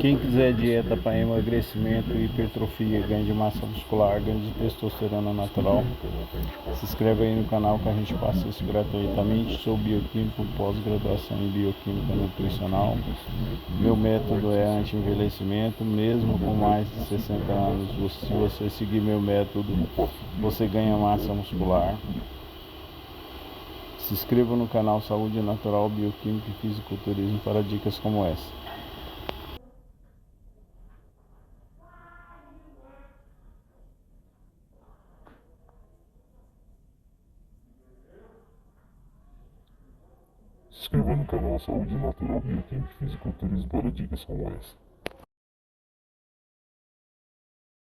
Quem quiser dieta para emagrecimento, hipertrofia, ganho de massa muscular, ganho de testosterona natural, se inscreve aí no canal que a gente passa isso gratuitamente. Sou bioquímico, pós-graduação em bioquímica nutricional. Meu método é anti-envelhecimento, mesmo com mais de 60 anos. Se você seguir meu método, você ganha massa muscular. Se inscreva no canal Saúde Natural, Bioquímica e Fisiculturismo para dicas como essa. Se inscreva no canal Saúde Natural, Bioquímica e Fisiculturismo para dicas como essa.